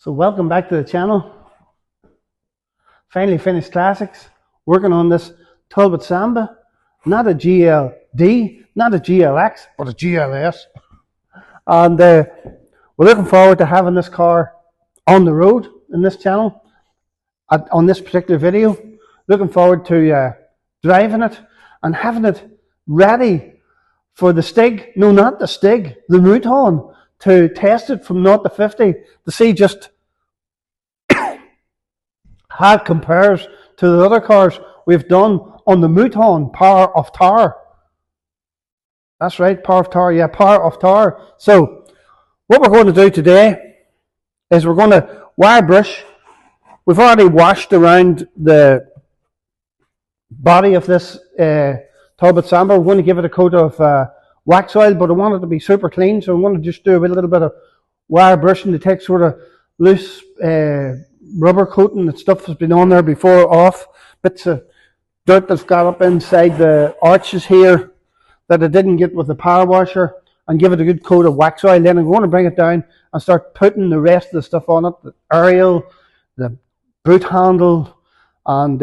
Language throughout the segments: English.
So welcome back to the channel. Finally finished classics. Working on this Talbot Samba. Not a GLD, not a GLX, but a GLS. And we're looking forward to having this car on the road in this channel. On this particular video. Looking forward to driving it and having it ready for the Stig. No, not the Stig, the Mouton. To test it from 0 to 50 to see just how it compares to the other cars we've done on the Mouton Power of Tar. That's right, Power of Tar, yeah, Power of Tar. So, what we're going to do today is we're going to wire brush. We've already washed around the body of this Talbot Samba. We're going to give it a coat of wax oil, but I want it to be super clean, so I'm going to just do a little bit of wire brushing to take sort of loose rubber coating and stuff that's been on there before off. Bits of dirt that's got up inside the arches here that I didn't get with the power washer, and give it a good coat of wax oil. Then I'm going to bring it down and start putting the rest of the stuff on it, the aerial, the boot handle, and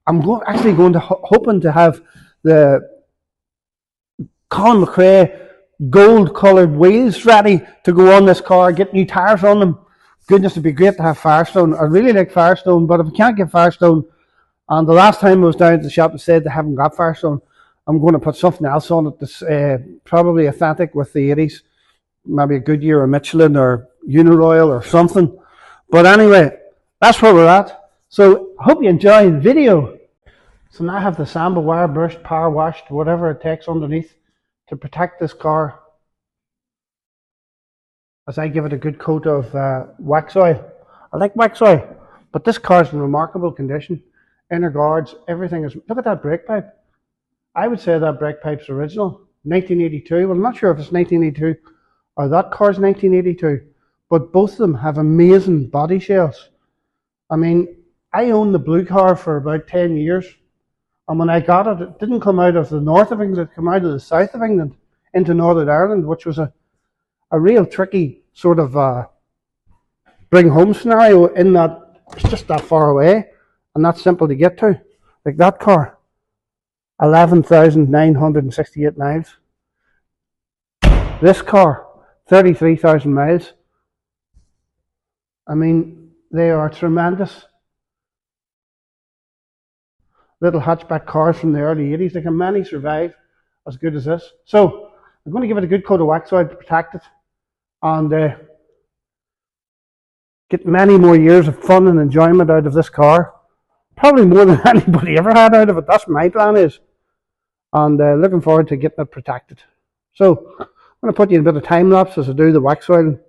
I'm hoping to have the Colin McRae gold coloured wheels ready to go on this car, get new tyres on them. Goodness, it'd be great to have Firestone. I really like Firestone, but if I can't get Firestone, and the last time I was down at the shop and said they haven't got Firestone, I'm going to put something else on it that's probably authentic with the 80s, maybe a Goodyear or Michelin or Uniroyal or something. But anyway, that's where we're at. So I hope you enjoy the video. So now I have the Samba wire brushed, power washed, whatever it takes underneath to protect this car as I give it a good coat of wax oil. I like wax oil, but this car is in remarkable condition. Inner guards, everything is. Look at that brake pipe. I would say that brake pipe's original, 1982. Well, I'm not sure if it's 1982 or that car's 1982, but both of them have amazing body shells. I mean, I owned the blue car for about 10 years. And when I got it, it didn't come out of the north of England, it came out of the south of England into Northern Ireland, which was a real tricky sort of bring home scenario in that it's just that far away and not simple to get to. Like that car, 11,968 miles. This car, 33,000 miles. I mean, they are tremendous little hatchback cars from the early 80s. They can many survive as good as this. So I'm going to give it a good coat of wax oil to protect it and get many more years of fun and enjoyment out of this car. Probably more than anybody ever had out of it. That's my plan is. And looking forward to getting it protected. So I'm going to put you in a bit of time lapse as I do the wax oil.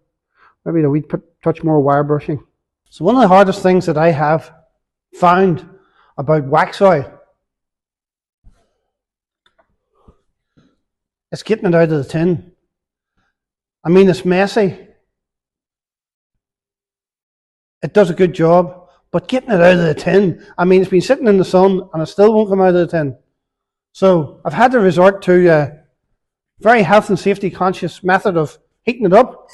Maybe a wee touch more wire brushing. So one of the hardest things that I have found about wax oil, it's getting it out of the tin. I mean, it's messy. It does a good job, but getting it out of the tin, I mean, it's been sitting in the sun and it still won't come out of the tin. So I've had to resort to a very health and safety conscious method of heating it up.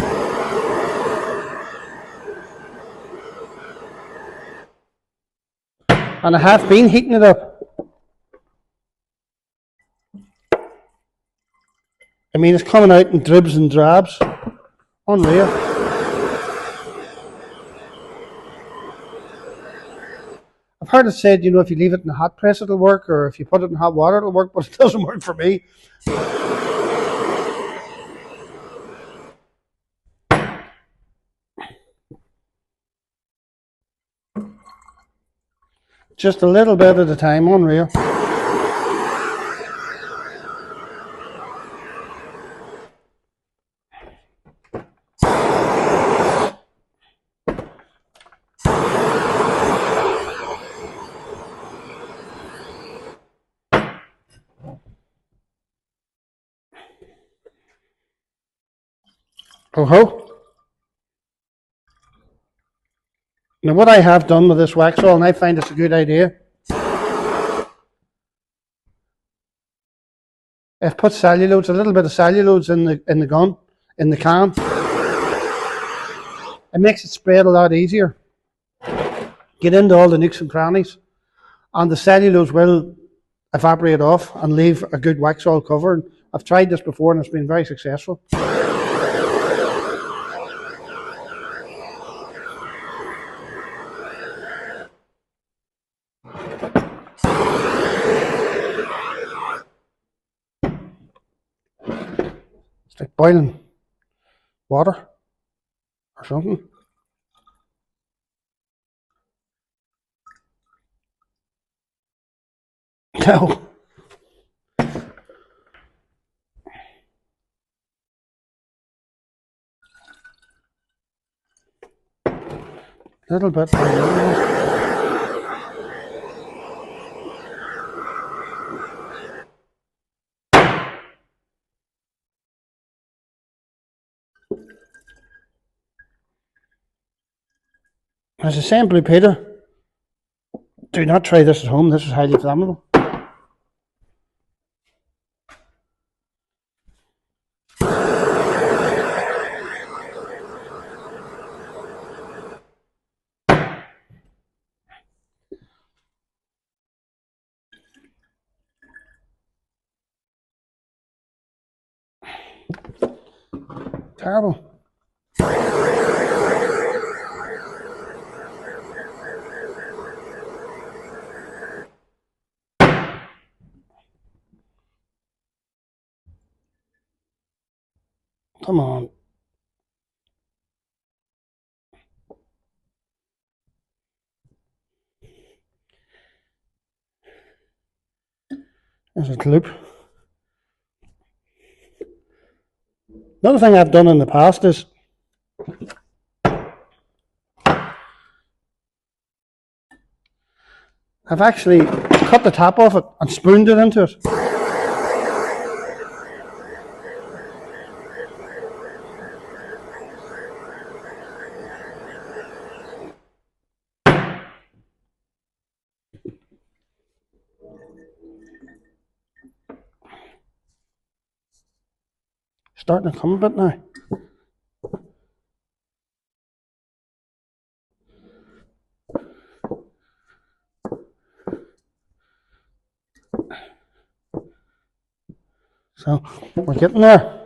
And I have been heating it up. I mean, it's coming out in dribs and drabs. Unreal. I've heard it said, you know, if you leave it in a hot press it'll work, or if you put it in hot water it'll work, but it doesn't work for me. Just a little bit at a time, unreal. Oh-ho. Now what I have done with this wax oil, and I find it's a good idea, I've put cellulose, a little bit of cellulose in the gun, in the can. it makes it spread a lot easier. Get into all the nooks and crannies, and the cellulose will evaporate off and leave a good wax all cover. I've tried this before and it's been very successful. It's like boiling water or something. No. A little bit. As I say in Blue Peter, do not try this at home. This is highly flammable. Terrible. Come on. There's a loop. Another thing I've done in the past is I've actually cut the top off it and spooned it into it. Starting to come a bit now. So we're getting there.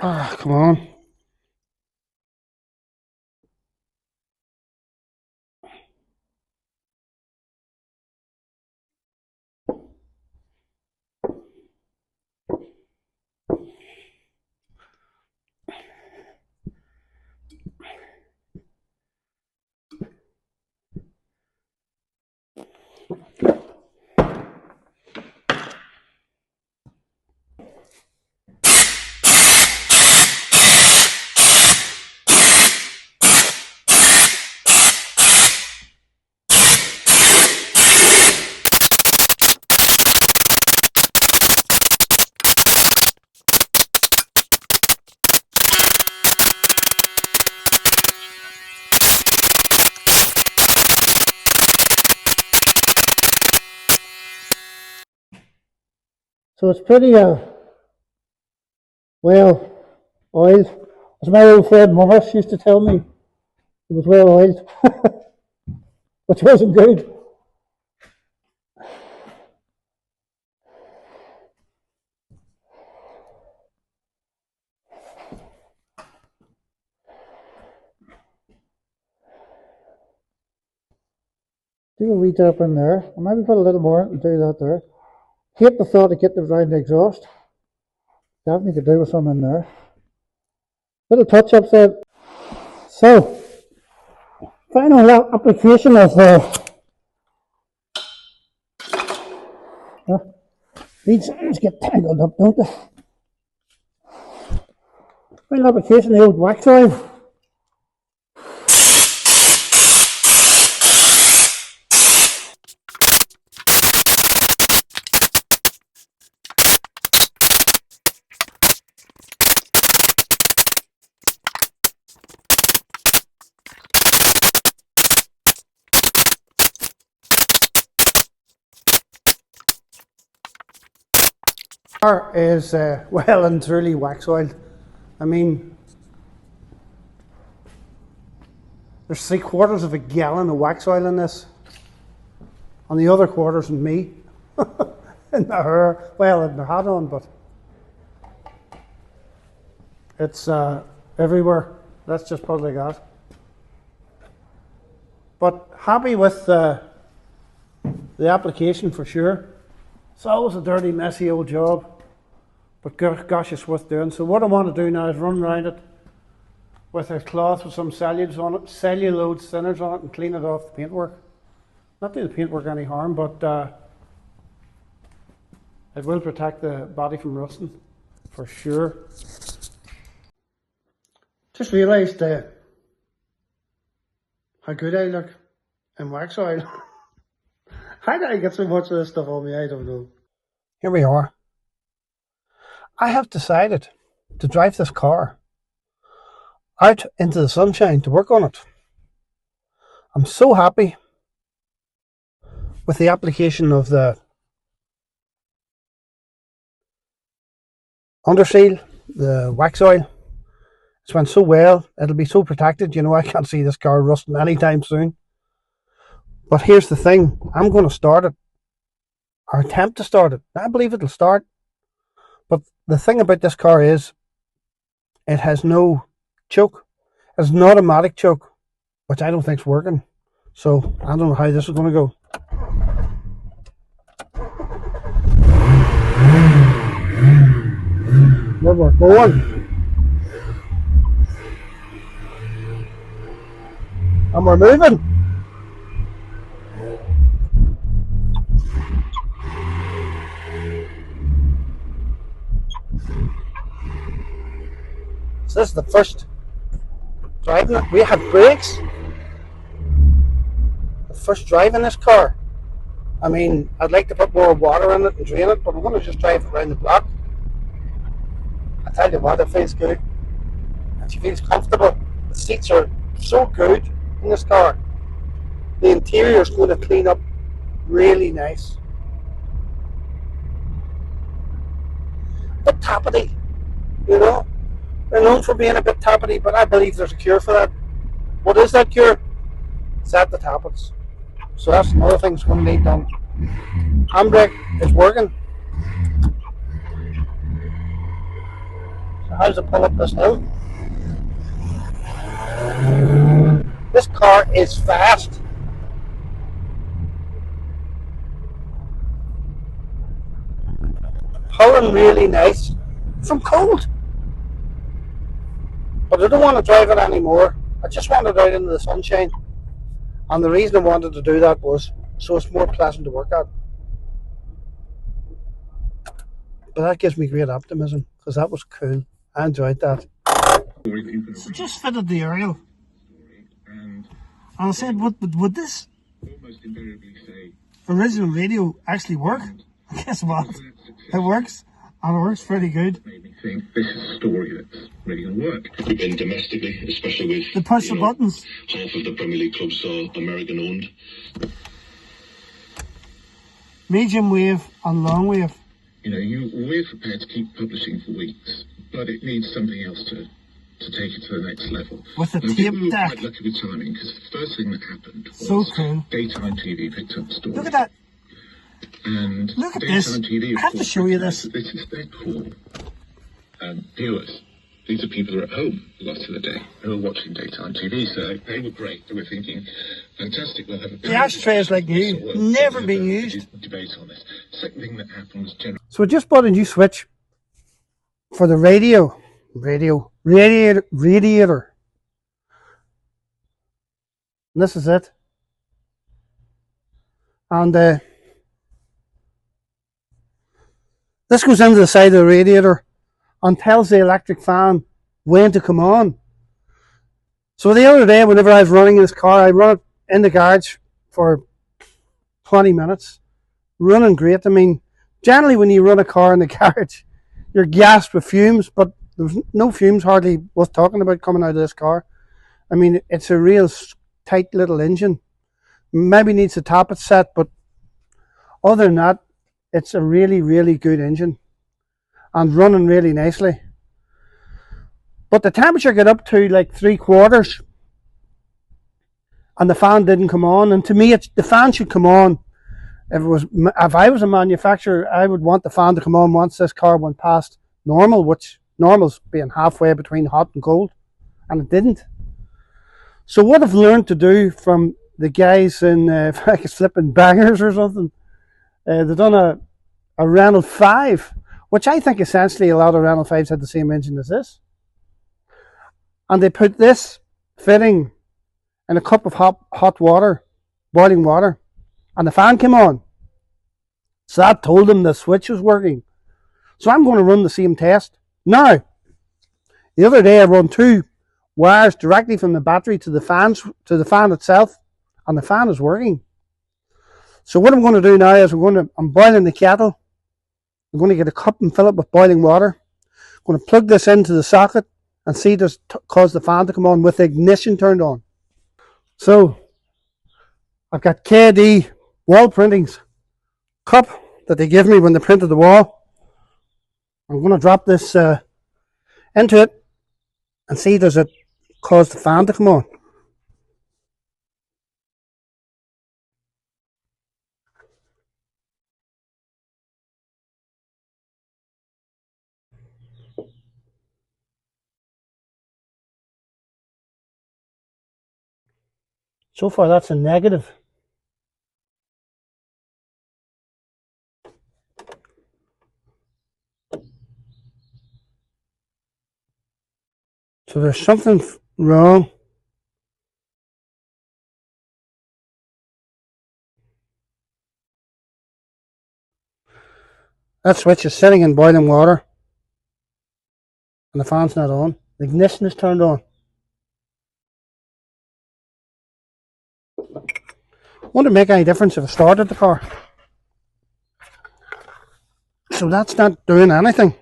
Ah, come on. So it's pretty well oiled. As my old friend Morris used to tell me, it was well oiled, which wasn't good. Do a wee dip in there. I'll maybe put a little more and do that there. Hate the thought of getting it round the exhaust. Definitely could do with some in there. Little touch ups there. So, final application of these things get tangled up, don't they? Final application of the old wax oil. car is well and truly wax oiled. I mean, there's 3/4 of a gallon of wax oil in this, and the other quarter's in me, in my hair. Well, in my hat on, but it's everywhere. Let's just put it like that. But happy with the application for sure. It's always a dirty, messy old job, but gosh, it's worth doing. So what I want to do now is run around it with a cloth with some cellulose thinners on it, and clean it off the paintwork. Not do the paintwork any harm, but it will protect the body from rusting for sure. Just realised how good I look in wax oil. How did I get so much of this stuff on me? I don't know. Here we are. I have decided to drive this car out into the sunshine to work on it. I'm so happy with the application of the underseal, the wax oil. It's went so well. It'll be so protected. You know, I can't see this car rusting anytime soon. But here's the thing. I'm going to start it, or attempt to start it. I believe it'll start. But the thing about this car is it has no choke. It's an automatic choke, which I don't think is working. So I don't know how this is going to go. Where we're going. And we're moving. So this is the first driving it. We have brakes. The first drive in this car. I mean, I'd like to put more water in it and drain it, but I'm going to just drive it around the block. I tell you what, it feels good. And she feels comfortable. The seats are so good in this car. The interior is going to clean up really nice. But tappety, you know. They're known for being a bit tappety, but I believe there's a cure for that. What is that cure? It's at the tappets. So that's another thing that's going to need done. Handbrake is working. So how's it pull up this hill? This car is fast. Pulling really nice. From cold. But I don't want to drive it anymore. I just want it out into the sunshine. And the reason I wanted to do that was so it's more pleasant to work at. But that gives me great optimism, because that was cool. I enjoyed that. So just fitted the aerial. And I said, would this original radio actually work? Guess what? It works. And it works pretty good. Made me think this is a story that's really going to work. We've been domestically, especially with the push the buttons. Half of the Premier League clubs are American owned. Medium wave and long wave. You know, we're prepared to keep publishing for weeks, but it needs something else to take it to the next level. With a and tape we were deck. quite lucky with timing, because the first thing that happened was so cool. daytime TV picked up the story. Look at that. And look at this. TV, I have to show you this. This is their core viewers. These are people who are at home a lot of the day, who are watching daytime TV. So they were great. They were thinking, fantastic, we'll have a... The ashtray is like new, never been used. Debate on this. Second thing that happened was general. So we just bought a new switch for the radiator. And this is it. And this goes into the side of the radiator and tells the electric fan when to come on. So the other day, whenever I was running this car, I run it in the garage for 20 minutes. Running great. I mean, generally when you run a car in the garage, you're gassed with fumes, but there's no fumes hardly worth talking about coming out of this car. I mean, it's a real tight little engine. Maybe needs a tappet set, but other than that, it's a really, really good engine. and running really nicely. But the temperature got up to like 3/4 and the fan didn't come on. And to me, the fan should come on. If I was a manufacturer, I would want the fan to come on once this car went past normal, which normal's being halfway between hot and cold, and it didn't. So what I've learned to do from the guys in flipping bangers or something, they've done a Renault 5, which I think essentially a lot of Renault 5s had the same engine as this. And they put this fitting in a cup of hot water, boiling water, and the fan came on. So that told them the switch was working. So I'm going to run the same test. Now, the other day I run 2 wires directly from the battery to the fan itself, and the fan is working. So what I'm going to do now is I'm boiling the kettle. I'm going to get a cup and fill it with boiling water. I'm going to plug this into the socket and see does cause the fan to come on with the ignition turned on. So I've got KD wall printings cup that they give me when they printed the wall. I'm going to drop this into it and see does it cause the fan to come on. So far that's a negative. So there's something wrong. That switch is sitting in boiling water and the fan's not on. The ignition is turned on. Won't it make any difference if I started the car? So that's not doing anything.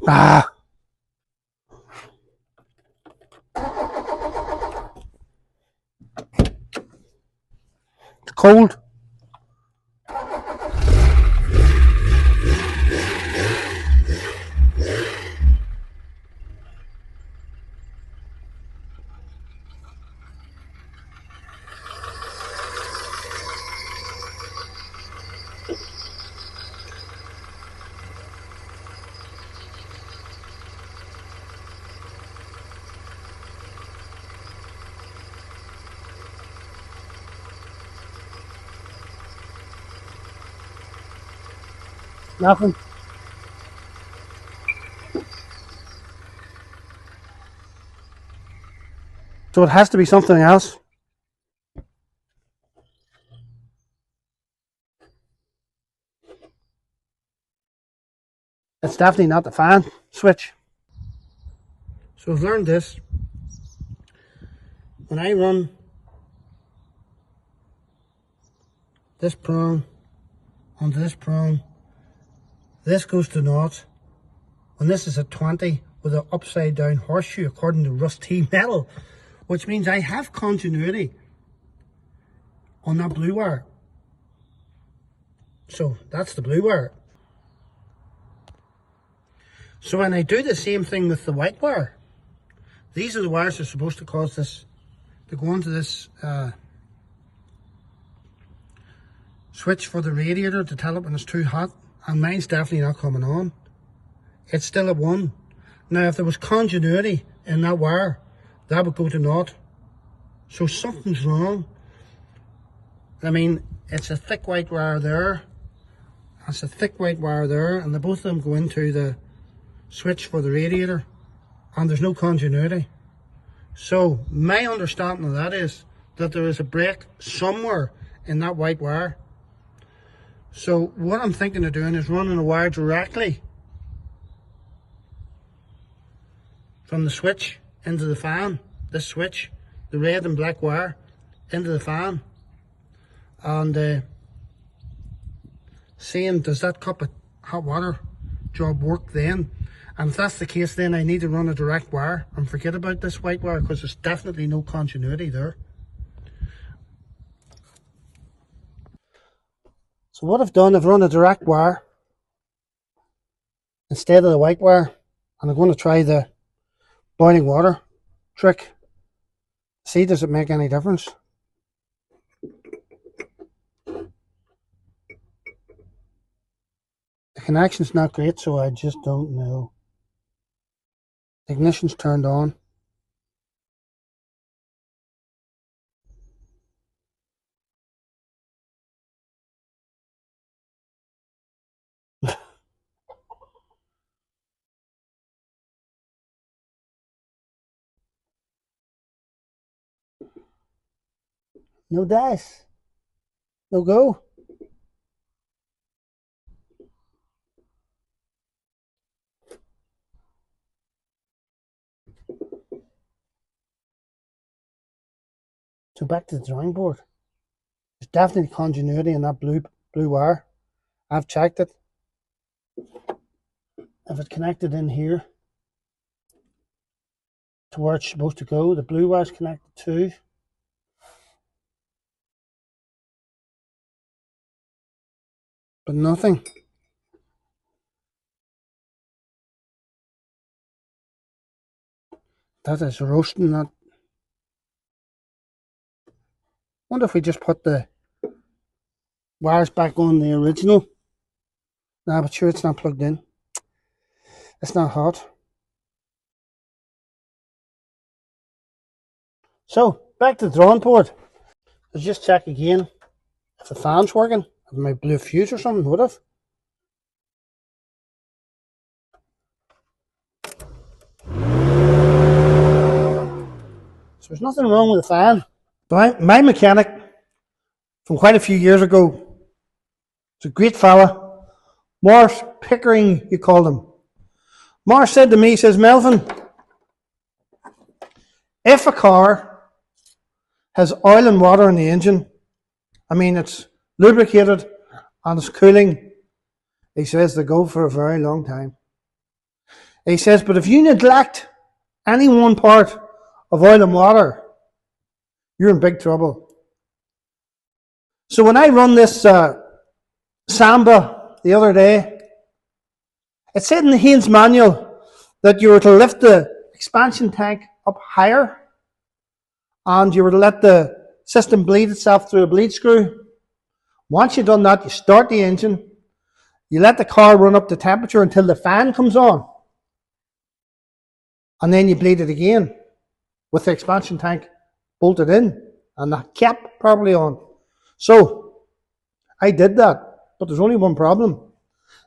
Ah. It's cold. Nothing. So it has to be something else. It's definitely not the fan switch. So I've learned this. When I run this prong onto this prong, this goes to naught. When this is at 20 with an upside down horseshoe according to rusty metal, which means I have continuity on that blue wire. So that's the blue wire. So when I do the same thing with the white wire, these are the wires that are supposed to cause this to go into this switch for the radiator to tell it when it's too hot, and mine's definitely not coming on. It's still at 1. Now if there was continuity in that wire, that would go to naught. So something's wrong. I mean, it's a thick white wire there, it's a thick white wire there, and both of them go into the switch for the radiator, and there's no continuity. So my understanding of that is that there is a break somewhere in that white wire. So what I'm thinking of doing is running a wire directly from the switch into the fan, this switch, the red and black wire, into the fan, and seeing does that cup of hot water job work then. And if that's the case, then I need to run a direct wire and forget about this white wire, because there's definitely no continuity there. So what I've done, I've run a direct wire instead of the white wire, and I'm going to try the boiling water trick. See, does it make any difference? The connection's not great, so I just don't know. The ignition's turned on. No dice. No go. So back to the drawing board. There's definitely continuity in that blue wire. I've checked it. If it connected in here to where it's supposed to go, the blue wire's connected too. But nothing. That is roasting that. Wonder if we just put the wires back on the original. Nah, but sure, it's not plugged in. It's not hot. So, back to the drawing board. Let's just check again if the fan's working. If my blue fuse or something would have. So there's nothing wrong with the fan. But my mechanic from quite a few years ago, it's a great fella, Morris Pickering, you called him. Morris said to me, he says, Melvin, if a car has oil and water in the engine, I mean it's lubricated and it's cooling, he says they go for a very long time. He says, but if you neglect any one part of oil and water, you're in big trouble. So when I run this Samba the other day, it said in the Haynes manual that you were to lift the expansion tank up higher and you were to let the system bleed itself through a bleed screw. Once you've done that, you start the engine, you let the car run up to temperature until the fan comes on, and then you bleed it again with the expansion tank bolted in and the cap properly on. So I did that, but there's only one problem.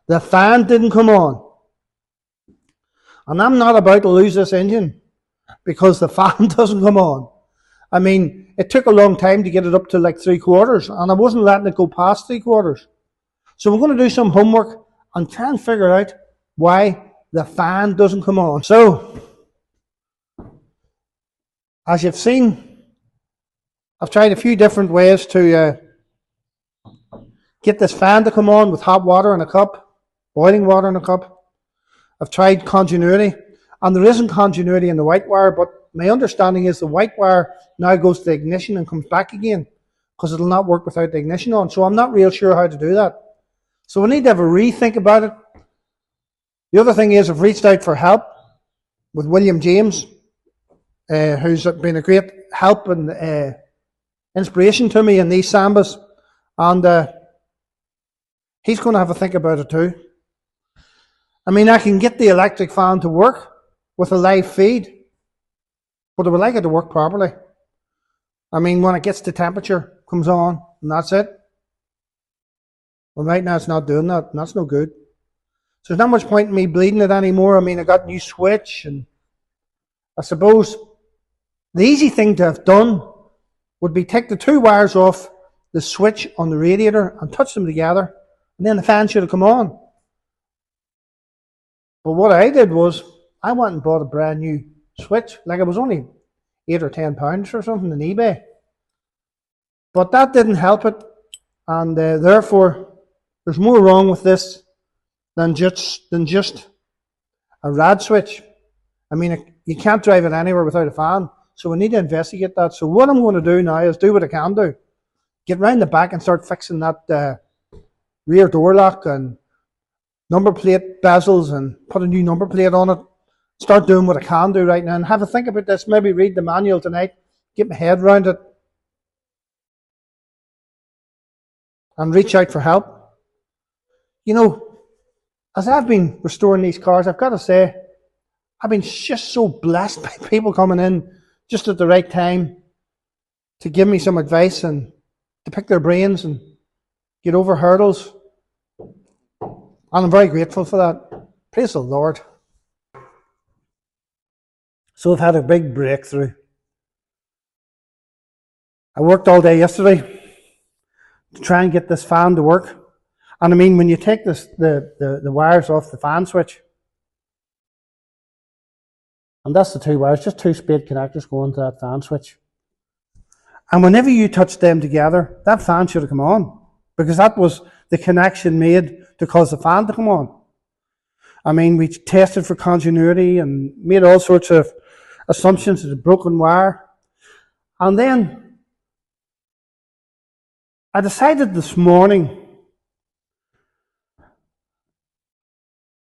The fan didn't come on. And I'm not about to lose this engine because the fan doesn't come on. I mean, it took a long time to get it up to like 3/4, and I wasn't letting it go past 3/4. So we're going to do some homework and try and figure out why the fan doesn't come on. So, as you've seen, I've tried a few different ways to get this fan to come on with hot water in a cup, boiling water in a cup. I've tried continuity, and there isn't continuity in the white wire, but my understanding is the white wire now goes to the ignition and comes back again because it'll not work without the ignition on. So I'm not real sure how to do that. So we need to have a rethink about it. The other thing is I've reached out for help with William James, who's been a great help and inspiration to me in these Sambas, and he's going to have a think about it too. I mean, I can get the electric fan to work with a live feed, but I would like it to work properly. I mean, when it gets to temperature, comes on, and that's it. Well, right now it's not doing that, and that's no good. So there's not much point in me bleeding it anymore. I mean, I got a new switch, and I suppose the easy thing to have done would be take the two wires off the switch on the radiator and touch them together, and then the fan should have come on. But what I did was, I went and bought a brand new switch. Like, it was only £8 or £10 or something on eBay. But that didn't help it, and therefore, there's more wrong with this than just a rad switch. I mean, you can't drive it anywhere without a fan. So we need to investigate that. So what I'm going to do now is do what I can do. Get round the back and start fixing that rear door lock and number plate bezels and put a new number plate on it. Start doing what I can do right now and have a think about this. Maybe read the manual tonight. Get my head around it. And reach out for help. You know, as I've been restoring these cars, I've got to say, I've been just so blessed by people coming in just at the right time to give me some advice and to pick their brains and get over hurdles. And I'm very grateful for that. Praise the Lord. So I've had a big breakthrough. I worked all day yesterday to try and get this fan to work. And I mean, when you take the wires off the fan switch, and that's the two wires, just two spade connectors going to that fan switch. And whenever you touch them together, that fan should have come on, because that was the connection made to cause the fan to come on. I mean, we tested for continuity and made all sorts of assumptions of the broken wire. And then I decided this morning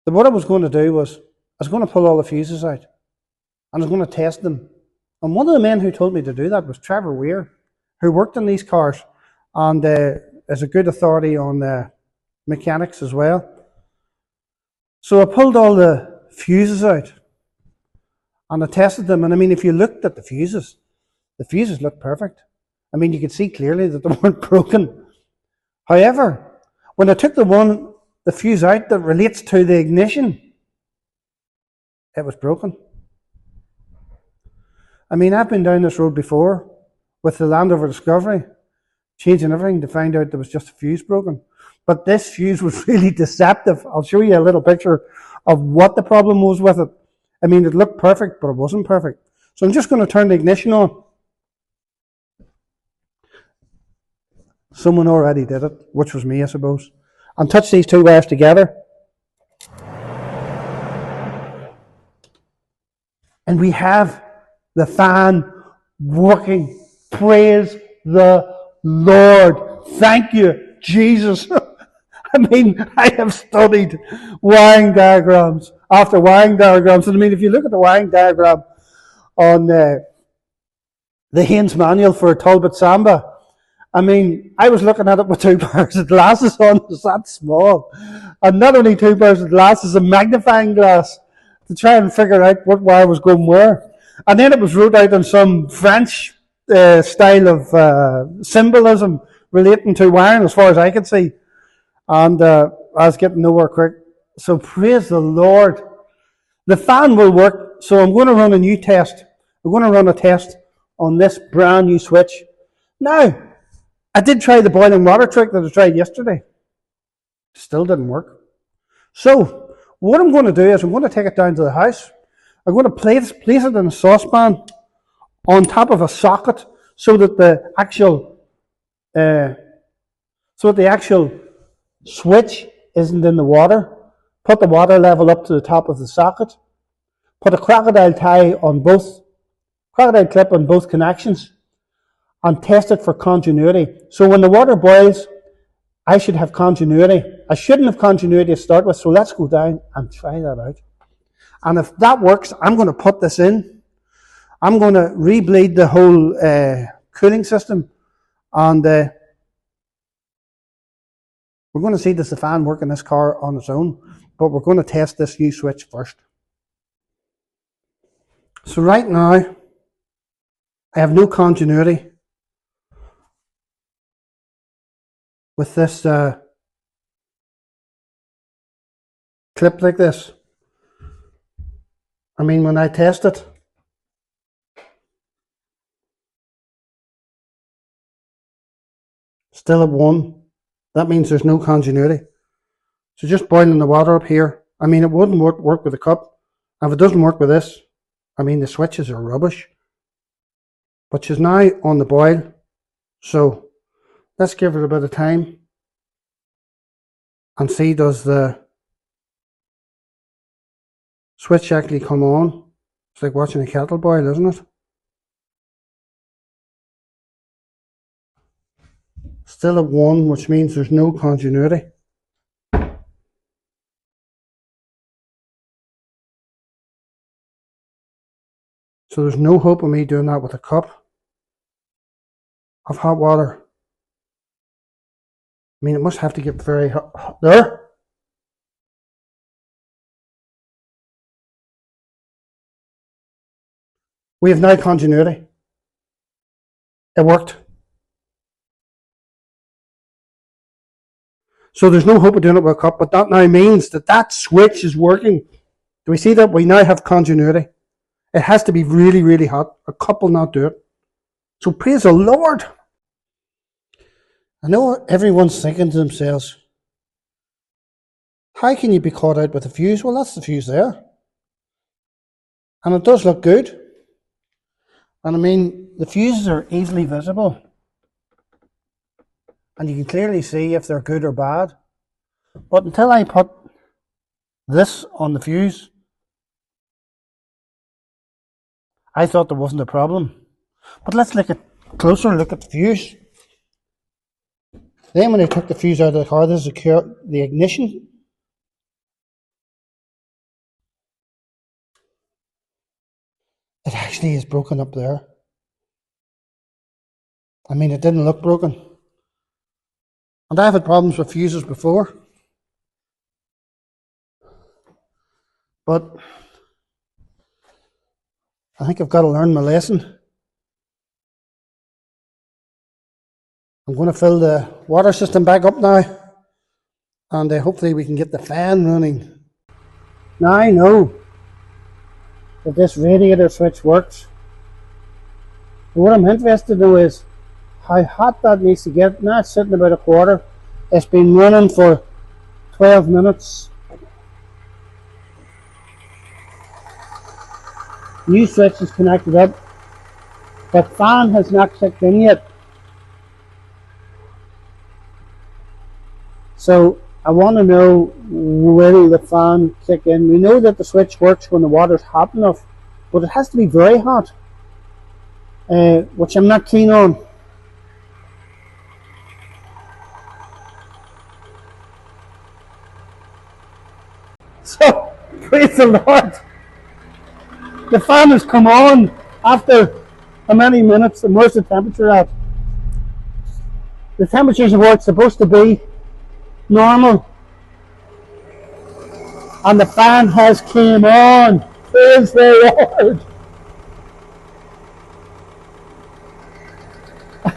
that what I was going to do was, I was going to pull all the fuses out and I was going to test them. And one of the men who told me to do that was Trevor Weir, who worked on these cars and is a good authority on mechanics as well. So I pulled all the fuses out and I tested them. And I mean, if you looked at the fuses looked perfect. I mean, you could see clearly that they weren't broken. However, when I took the fuse out that relates to the ignition, it was broken. I mean, I've been down this road before with the Land Rover Discovery, changing everything to find out there was just a fuse broken. But this fuse was really deceptive. I'll show you a little picture of what the problem was with it. I mean, it looked perfect, but it wasn't perfect. So I'm just going to turn the ignition on. Someone already did it, which was me, I suppose. And touch these two wires together. And we have the fan working. Praise the Lord. Thank you, Jesus. I mean, I have studied wiring diagrams after wiring diagrams. And I mean, if you look at the wiring diagram on the Haynes manual for Talbot Samba, I mean, I was looking at it with 2 pairs of glasses on. It's that small. And not only 2 pairs of glasses, a magnifying glass to try and figure out what wire was going where. And then it was wrote out in some French style of symbolism relating to wiring, as far as I could see. And I was getting nowhere quick. So praise the Lord. The fan will work. So I'm going to run a new test. I'm going to run a test on this brand new switch. Now, I did try the boiling water trick that I tried yesterday. Still didn't work. So, what I'm going to do is I'm going to take it down to the house. I'm going to place it in a saucepan on top of a socket so that the actual switch isn't in the water. Put the water level up to the top of the socket. Put a crocodile clip on both connections. And test it for continuity. So when the water boils, I should have continuity. I shouldn't have continuity to start with, so let's go down and try that out. And if that works, I'm going to put this in. I'm going to rebleed the whole cooling system. And we're going to see, does the fan work in this car on its own? But we're going to test this new switch first. So right now, I have no continuity with this clip like this. I mean, when I test it, still at 1. That means there's no continuity. So just boiling the water up here. I mean, it wouldn't work with a cup. And if it doesn't work with this, I mean, the switches are rubbish. But she's now on the boil. So let's give it a bit of time and see, does the switch actually come on. It's like watching a kettle boil, isn't it? Still at 1, which means there's no continuity. So there's no hope of me doing that with a cup of hot water. I mean, it must have to get very hot. There. We have now continuity. It worked. So there's no hope of doing it with a cup, but that now means that that switch is working. Do we see that? We now have continuity. It has to be really, really hot. A cup will not do it. So praise the Lord. I know everyone's thinking to themselves, how can you be caught out with a fuse? Well, that's the fuse there. And it does look good. And I mean, the fuses are easily visible. And you can clearly see if they're good or bad. But until I put this on the fuse, I thought there wasn't a problem. But let's look at closer look at the fuse. Then when I took the fuse out of the car, this is the ignition. It actually is broken up there. I mean, it didn't look broken. And I've had problems with fuses before. But I think I've got to learn my lesson. I'm going to fill the water system back up now. And hopefully we can get the fan running. Now I know that this radiator switch works. But what I'm interested to know is how hot that needs to get. Now it's sitting about a quarter. It's been running for 12 minutes. New switch is connected up, but fan has not kicked in yet. So I want to know, will the fan kick in? We know that the switch works when the water's hot enough, but it has to be very hot, which I'm not keen on. So, praise the Lord. The fan has come on after how many minutes, and where's the temperature at? The temperature's where it's supposed to be, normal. And the fan has came on. Praise the Lord.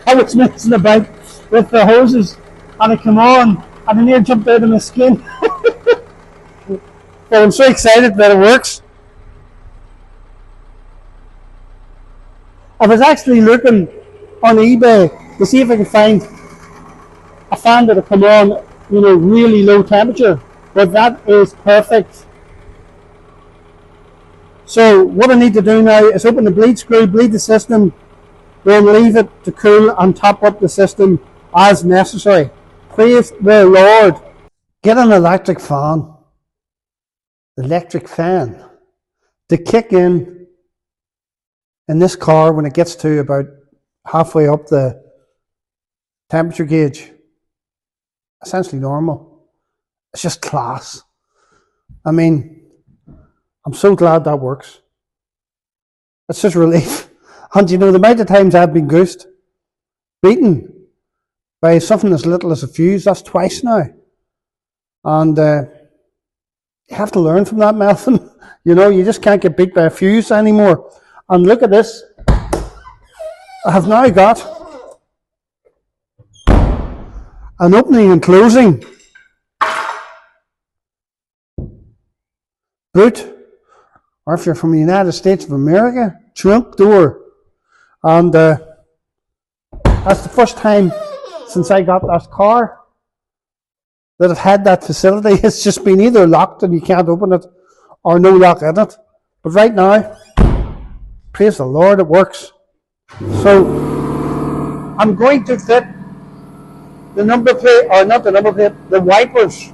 I was messing about with the hoses and it came on and I nearly jumped out of my skin. But I'm so excited that it works. I was actually looking on eBay to see if I could find a fan that'll come on, you know, really low temperature, but that is perfect. So what I need to do now is open the bleed screw, bleed the system, then leave it to cool and top up the system as necessary. Praise the Lord. Get an electric fan to kick in this car when it gets to about halfway up the temperature gauge. Essentially normal. It's just class. I mean, I'm so glad that works. It's just relief. And you know, the amount of times I've been goosed, beaten by something as little as a fuse, that's twice now. And you have to learn from that, Melvin. You know, you just can't get beat by a fuse anymore. And look at this. I have now got an opening and closing boot, or if you're from the United States of America, trunk door. And that's the first time since I got that car that I've had that facility. It's just been either locked and you can't open it, or no lock in it. But right now, praise the Lord, it works. So I'm going to fit the number plate, or not the number plate, the wipers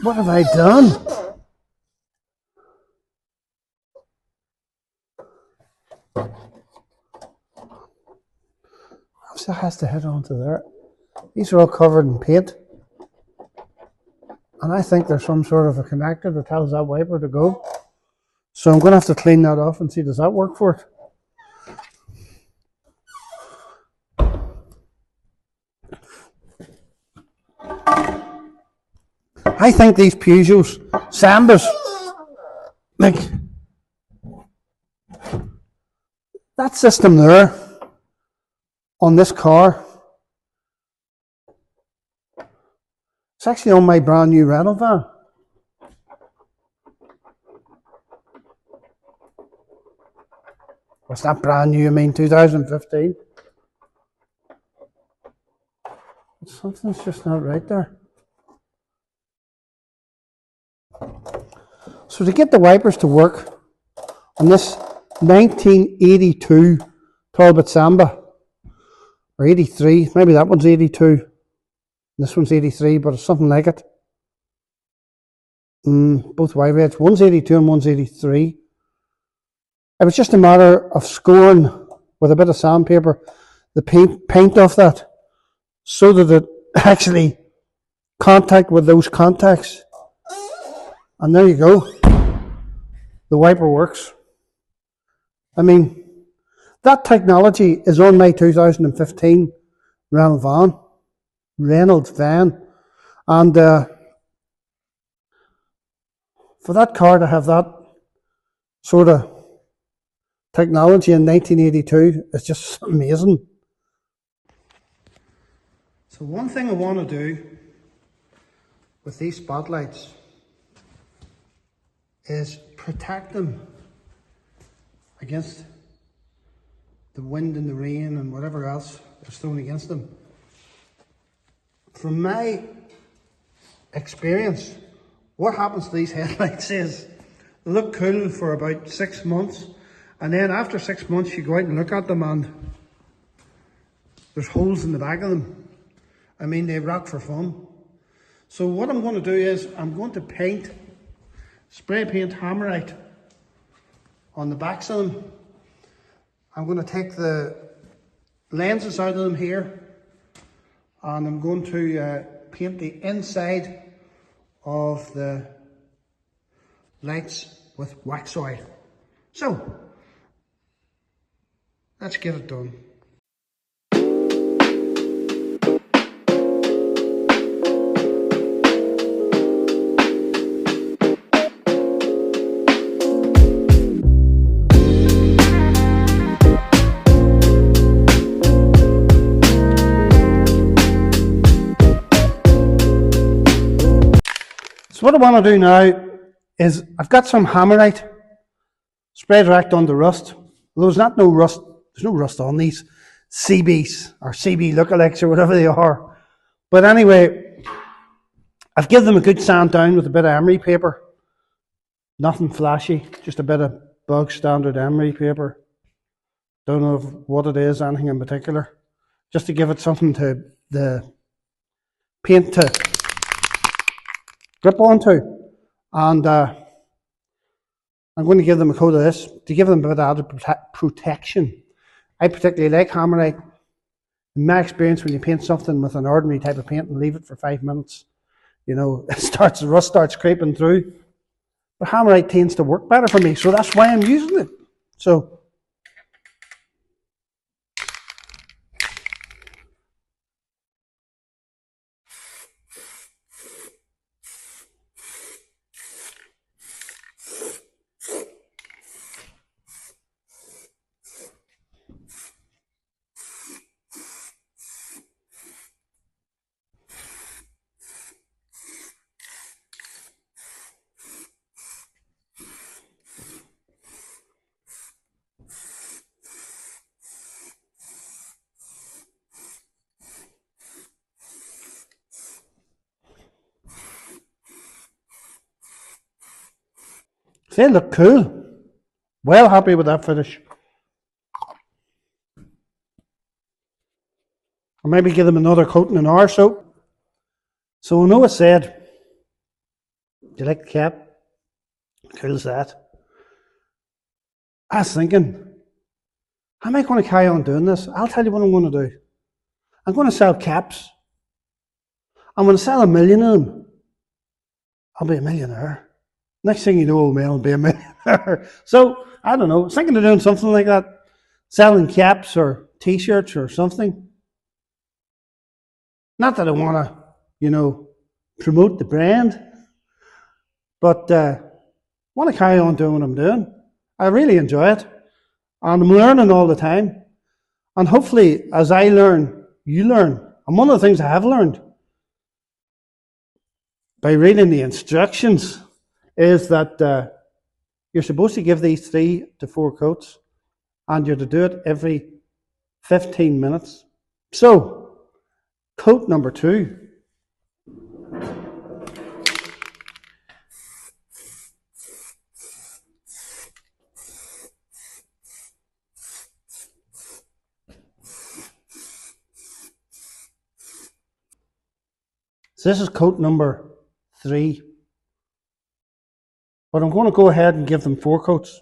What have I done? Obviously it has to head onto there. These are all covered in paint. And I think there's some sort of a connector that tells that wiper to go. So I'm going to have to clean that off and see, does that work for it? I think these Peugeots, Sambas, like that system there on this car, it's actually on my brand new rental van. What's that brand new? I mean 2015. Something's just not right there. So to get the wipers to work on this 1982 Talbot Samba, or 83, maybe that one's 82, this one's 83, but it's something like it. Both wiper heads, one's 82 and one's 83. It was just a matter of scoring with a bit of sandpaper the paint off that, so that it actually contact with those contacts. And there you go. The wiper works. I mean, that technology is on my 2015 Reynolds van. And for that car to have that sort of technology in 1982 is just amazing. So one thing I want to do with these spotlights is protect them against the wind and the rain and whatever else is thrown against them. From my experience, what happens to these headlights is they look cool for about 6 months, and then after 6 months you go out and look at them and there's holes in the back of them. I mean, they rot for fun. So what I'm going to do is I'm going to spray paint Hammerite on the backs of them. I'm going to take the lenses out of them here, and I'm going to paint the inside of the lights with wax oil. So let's get it done. So what I want to do now is I've got some Hammerite sprayed direct on the rust. There's no rust on these CBs or CB lookalikes or whatever they are. But anyway, I've given them a good sand down with a bit of emery paper. Nothing flashy, just a bit of bog standard emery paper. Don't know what it is, anything in particular. Just to give it something to the paint to grip onto. And I'm going to give them a coat of this to give them a bit of added protection. I particularly like Hammerite. In my experience, when you paint something with an ordinary type of paint and leave it for 5 minutes, you know, the rust starts creeping through. But Hammerite tends to work better for me, so that's why I'm using it. So they look cool. Well happy with that finish. Or maybe give them another coat in an hour or so. So I know I said Do you like the cap? Cool as that. I was thinking, how am I going to carry on doing this? I'll tell you what I'm going to do. I'm going to sell caps. I'm going to sell 1,000,000 of them. I'll be a millionaire. Next thing you know, old man will be a millionaire. So, I don't know. I was thinking of doing something like that. Selling caps or t-shirts or something. Not that I want to, promote the brand, but I want to carry on doing what I'm doing. I really enjoy it. And I'm learning all the time. And hopefully, as I learn, you learn. And one of the things I have learned by reading the instructions is that you're supposed to give these 3 to 4 coats, and you're to do it every 15 minutes. So, coat number 2. So this is coat number 3. But I'm going to go ahead and give them 4 coats.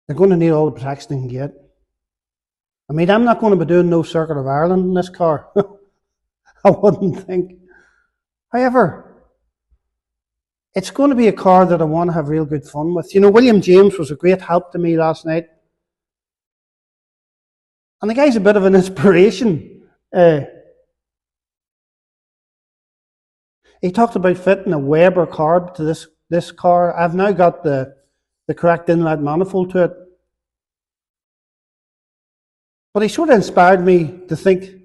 They're going to need all the protection they can get. I mean, I'm not going to be doing no Circuit of Ireland in this car. I wouldn't think. However, it's going to be a car that I want to have real good fun with. William James was a great help to me last night. And the guy's a bit of an inspiration. He talked about fitting a Weber carb to this car. I've now got the correct inlet manifold to it. But he sort of inspired me to think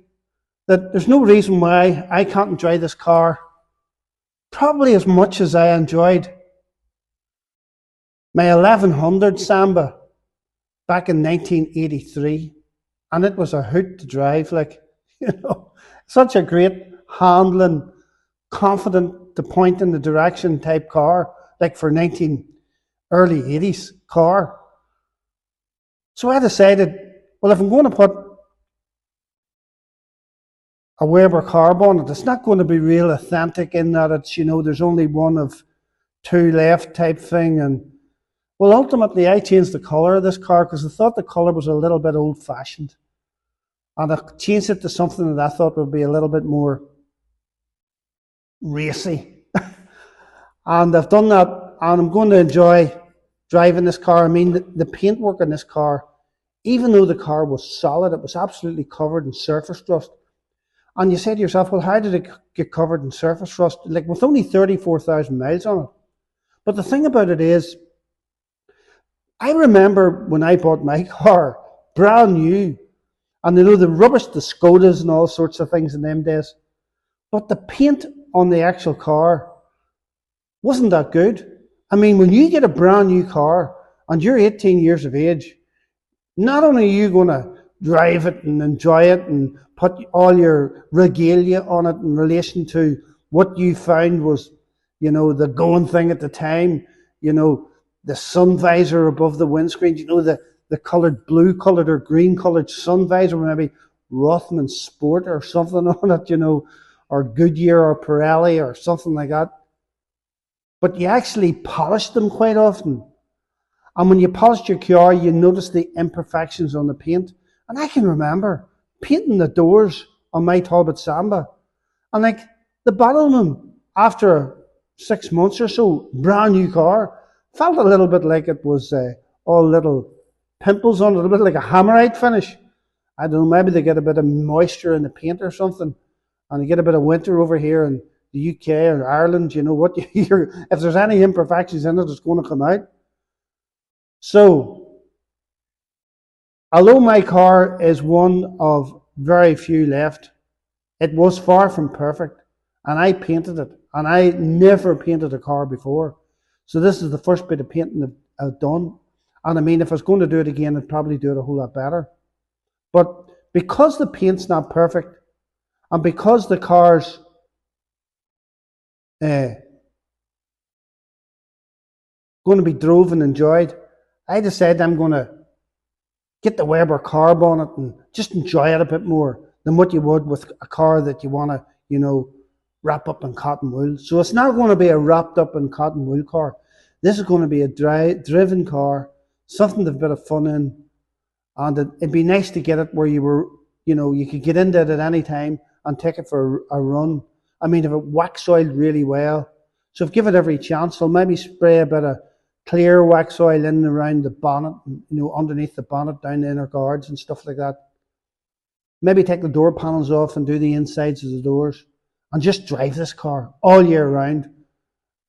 that there's no reason why I can't enjoy this car probably as much as I enjoyed my 1100 Samba back in 1983. And it was a hoot to drive, such a great handling, confident to point in the direction type car, like for early 80s car. So I decided, well, if I'm going to put a Weber carb on it, it's not going to be real authentic in that it's, there's only one of 2 left type thing. And well, ultimately I changed the colour of this car because I thought the colour was a little bit old-fashioned. And I changed it to something that I thought would be a little bit more racy. And I've done that, and I'm going to enjoy driving this car. I mean, the paintwork in this car, even though the car was solid, it was absolutely covered in surface rust. And you say to yourself, well, how did it get covered in surface rust? With only 34,000 miles on it. But the thing about it is, I remember when I bought my car, brand new, and the rubbish, the Skodas and all sorts of things in them days. But the paint on the actual car wasn't that good. I mean, when you get a brand new car and you're 18 years of age, not only are you going to drive it and enjoy it and put all your regalia on it in relation to what you found was, the going thing at the time, the sun visor above the windscreen, the coloured blue coloured or green coloured sun visor, maybe Rothman Sport or something on it, or Goodyear or Pirelli or something like that. But you actually polish them quite often. And when you polished your car, you notice the imperfections on the paint. And I can remember painting the doors on my Talbot Samba. And the bottom of them, after 6 months or so, brand new car, felt a little bit like it was all little pimples on it, a bit like a hammerite finish. I don't know, maybe they get a bit of moisture in the paint or something. And you get a bit of winter over here in the UK or Ireland, if there's any imperfections in it, it's going to come out. So, although my car is one of very few left, it was far from perfect. And I painted it. And I never painted a car before. So this is the first bit of painting I've done. And I mean, if I was going to do it again, I'd probably do it a whole lot better. But because the paint's not perfect, and because the car's going to be drove and enjoyed, I decided I'm going to get the Weber carb on it and just enjoy it a bit more than what you would with a car that you want to, wrap up in cotton wool. So it's not going to be a wrapped up in cotton wool car. This is going to be a driven car, something to have a bit of fun in. And it'd be nice to get it where you could get into it at any time and take it for a run. I mean, if it wax oiled really well. So give it every chance. I'll maybe spray a bit of clear wax oil in and around the bonnet, underneath the bonnet, down the inner guards and stuff like that. Maybe take the door panels off and do the insides of the doors. And just drive this car all year round.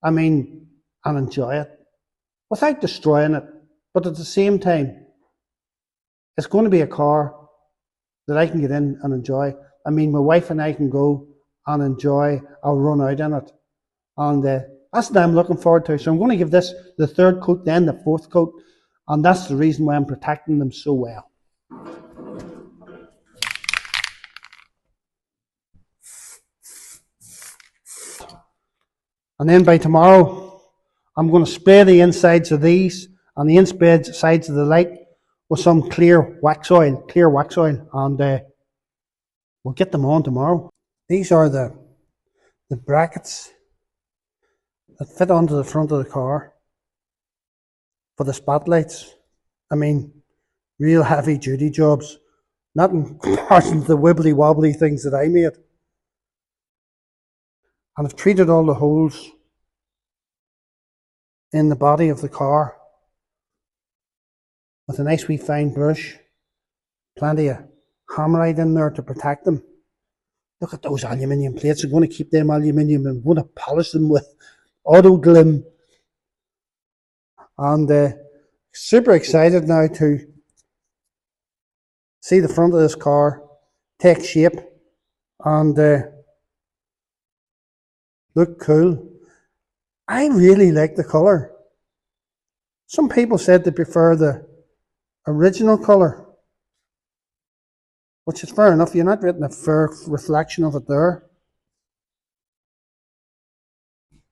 I mean, and enjoy it. Without destroying it. But at the same time, it's going to be a car that I can get in and enjoy. I mean, my wife and I can go and enjoy. I'll run out in it. And that's what I'm looking forward to. So I'm going to give this the third coat, then the fourth coat. And that's the reason why I'm protecting them so well. And then by tomorrow, I'm going to spray the insides of these and the insides of the light with some clear wax oil, and we'll get them on tomorrow. These are the brackets that fit onto the front of the car for the spotlights. I mean, real heavy duty jobs, not in comparison to the wibbly wobbly things that I made. And I've treated all the holes in the body of the car with a nice wee fine brush. Plenty of hammerite in there to protect them. Look at those aluminium plates. I'm going to keep them aluminium and I'm going to polish them with auto glim. And super excited now to see the front of this car take shape and look cool. I really like the colour. Some people said they prefer the original colour, which is fair enough. You're not getting a fair reflection of it there.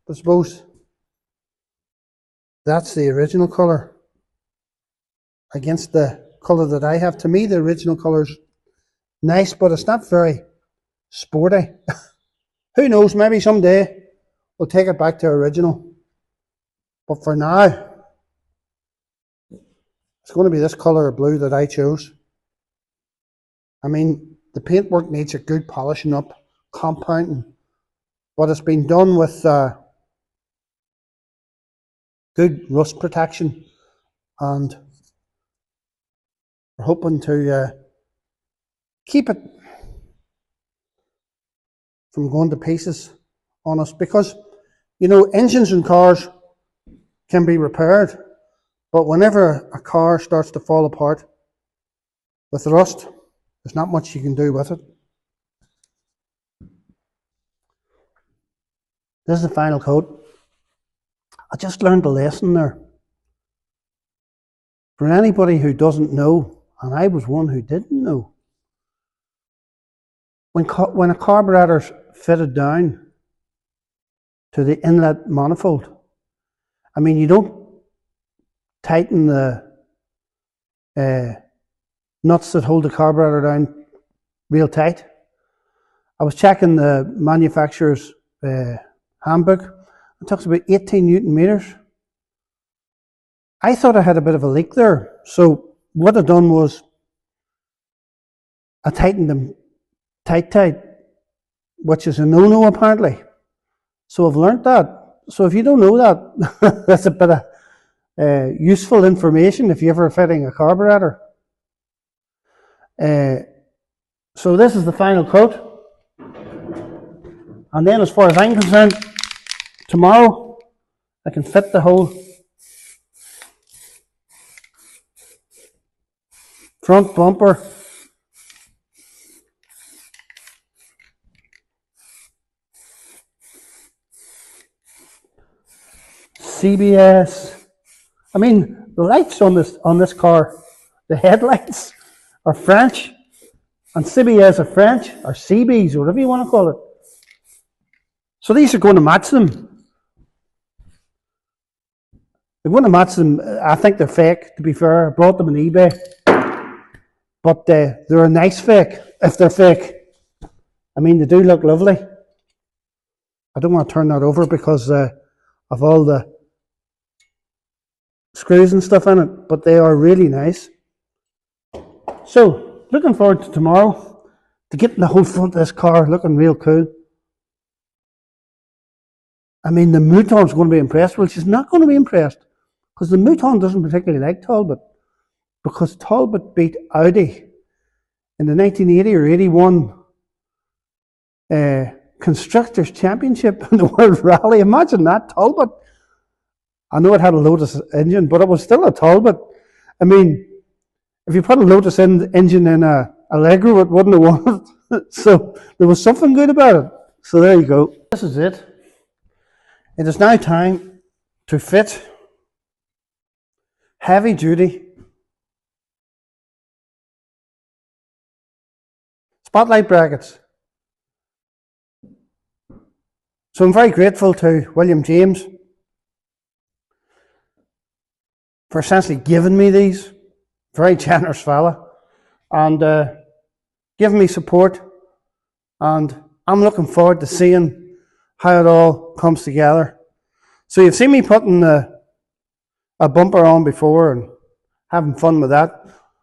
But I suppose that's the original colour against the colour that I have. To me, the original colour is nice, but it's not very sporty. Who knows, maybe someday we'll take it back to original. But for now, it's going to be this colour of blue that I chose. I mean, the paintwork needs a good polishing up, compounding, but it's been done with good rust protection, and we're hoping to keep it from going to pieces on us, because engines in cars can be repaired, but whenever a car starts to fall apart with rust, there's not much you can do with it. This is the final coat. I just learned a lesson there. For anybody who doesn't know, and I was one who didn't know, when a carburetor's fitted down to the inlet manifold, I mean, you don't tighten the nuts that hold the carburetor down real tight. I was checking the manufacturer's handbook. It talks about 18 Newton meters. I thought I had a bit of a leak there. So what I done was I tightened them tight, which is a no-no apparently. So I've learnt that. So if you don't know that, that's a bit of useful information if you're ever fitting a carburetor. So this is the final coat. And then as far as I'm concerned, tomorrow I can fit the whole front bumper CBS. I mean, the lights on this car, the headlights are French, and CBS are French, or CBs, or whatever you want to call it. So these are going to match them. They're going to match them. I think they're fake, to be fair. I bought them on eBay. But they're a nice fake, if they're fake. I mean, they do look lovely. I don't want to turn that over because of all the screws and stuff in it, but they are really nice. So, looking forward to tomorrow, to getting the whole front of this car looking real cool. I mean, the Mouton's going to be impressed. Well, she's not going to be impressed because the Mouton doesn't particularly like Talbot, because Talbot beat Audi in the 1980 or 81 Constructors' Championship in the World Rally. Imagine that, Talbot. I know it had a Lotus engine, but it was still a Talbot. I mean, if you put a Lotus engine in a Allegro, it wouldn't have won it. So there was something good about it. So there you go. This is it. It is now time to fit heavy duty spotlight brackets. So I'm very grateful to William James for essentially giving me these. Very generous fella, and giving me support, and I'm looking forward to seeing how it all comes together. So you've seen me putting a bumper on before and having fun with that.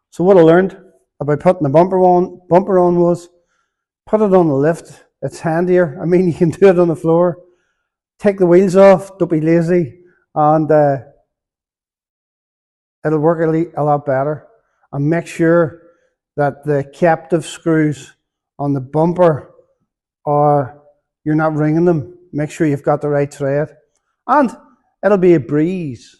So what I learned about putting the bumper on was put it on the lift. It's handier. I mean, you can do it on the floor. Take the wheels off, don't be lazy, and it'll work a lot better. And make sure that the captive screws on the bumper you're not ringing them. Make sure you've got the right thread, and it'll be a breeze.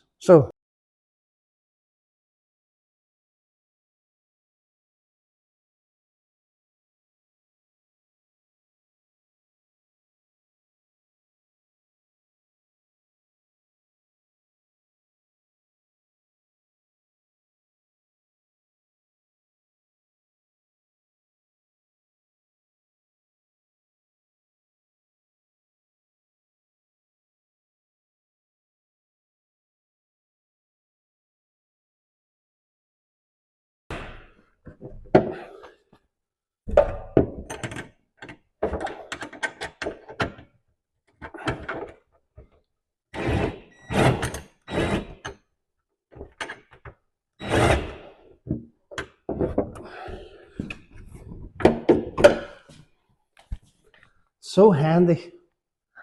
So handy.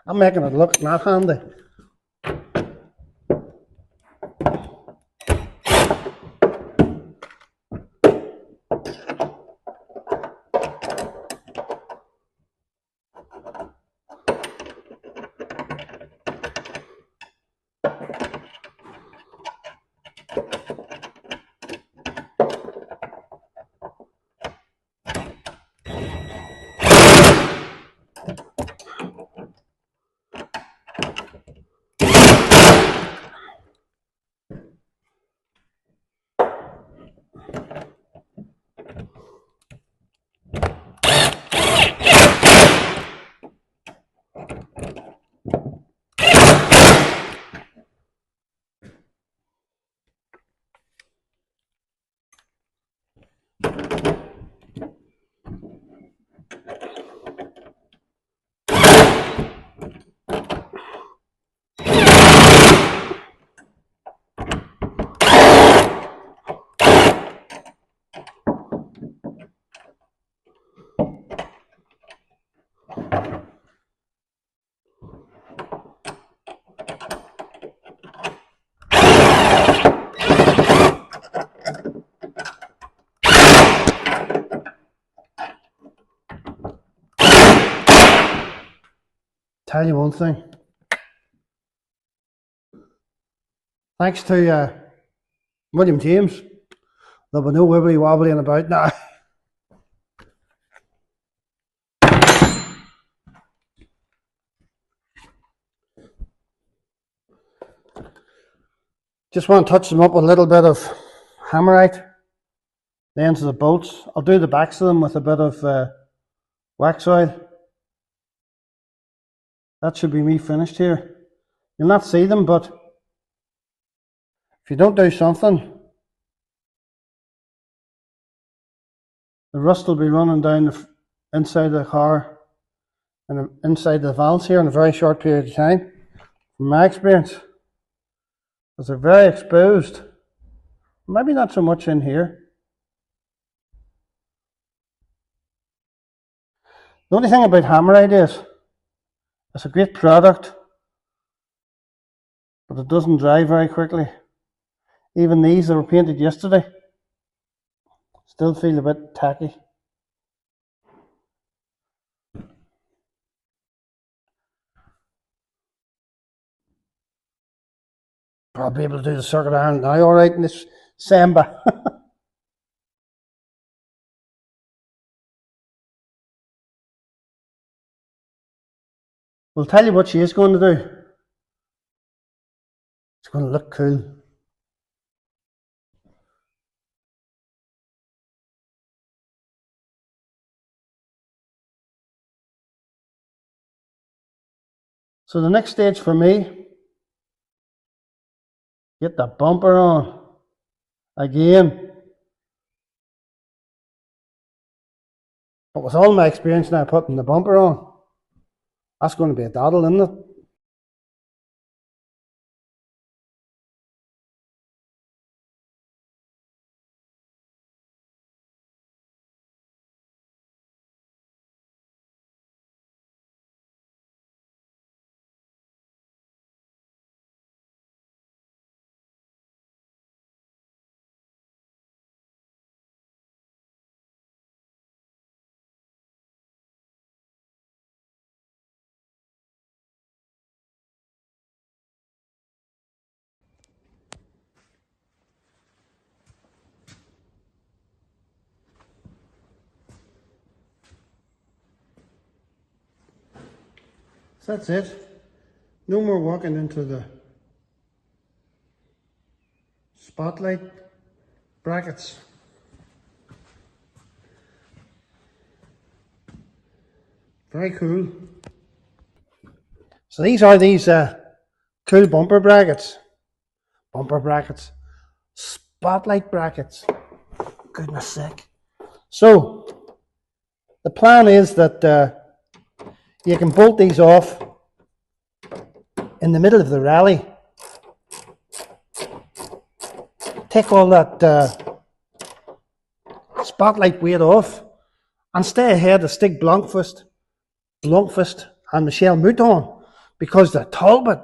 I'm making it look not handy. Tell you one thing. Thanks to William James, there'll be no wibbly wobbling about now. Just want to touch them up with a little bit of hammerite, the ends of the bolts. I'll do the backs of them with a bit of wax oil. That should be me finished here. You'll not see them, but if you don't do something, the rust will be running down the inside of the car. and inside the valves here in a very short period of time, from my experience, because they're very exposed. Maybe not so much in here. The only thing about Hammerite is it's a great product, but it doesn't dry very quickly. Even these that were painted yesterday still feel a bit tacky. I'll be able to do the circuit iron now alright in this Samba. We'll tell you what she is going to do. It's going to look cool. So the next stage for me, get the bumper on again. But with all my experience now putting the bumper on, that's going to be a daddle, isn't it? So that's it. No more walking into the spotlight brackets. Very cool. So these are cool bumper brackets. Bumper brackets. Spotlight brackets. Goodness sake. So the plan is that you can bolt these off in the middle of the rally. Take all that spotlight weight off and stay ahead of Stig Blomqvist and Michelle Mouton, because the Talbot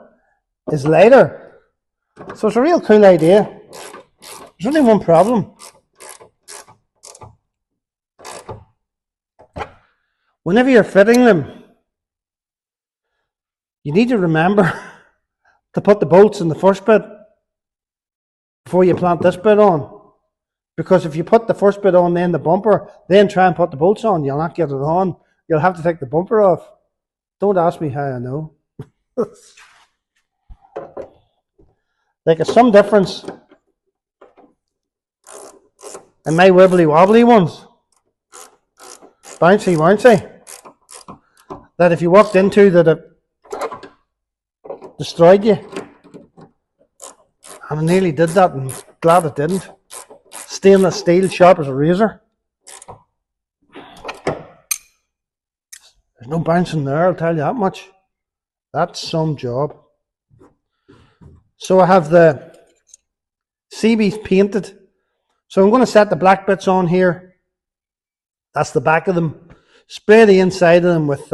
is lighter. So it's a real cool idea. There's only one problem. Whenever you're fitting them, you need to remember to put the bolts in the first bit before you plant this bit on. Because if you put the first bit on, then the bumper, then try and put the bolts on, you'll not get it on. You'll have to take the bumper off. Don't ask me how I know. Like, it's some difference in my wibbly wobbly ones, bouncy bouncy, that if you walked into that it destroyed you. And I nearly did that, and glad it didn't. Stainless steel, sharp as a razor. There's no bouncing there, I'll tell you that much. That's some job. So I have the CBs painted. So I'm going to set the black bits on here. That's the back of them. Spray the inside of them with,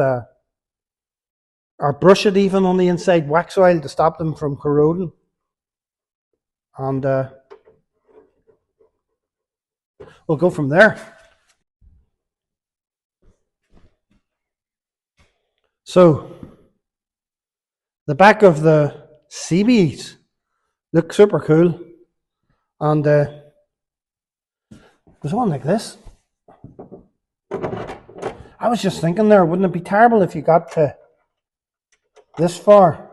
or brush it even on the inside, wax oil to stop them from corroding. And we'll go from there. So the back of the CBs look super cool, and there's one like this. I was just thinking there, wouldn't it be terrible if you got to this far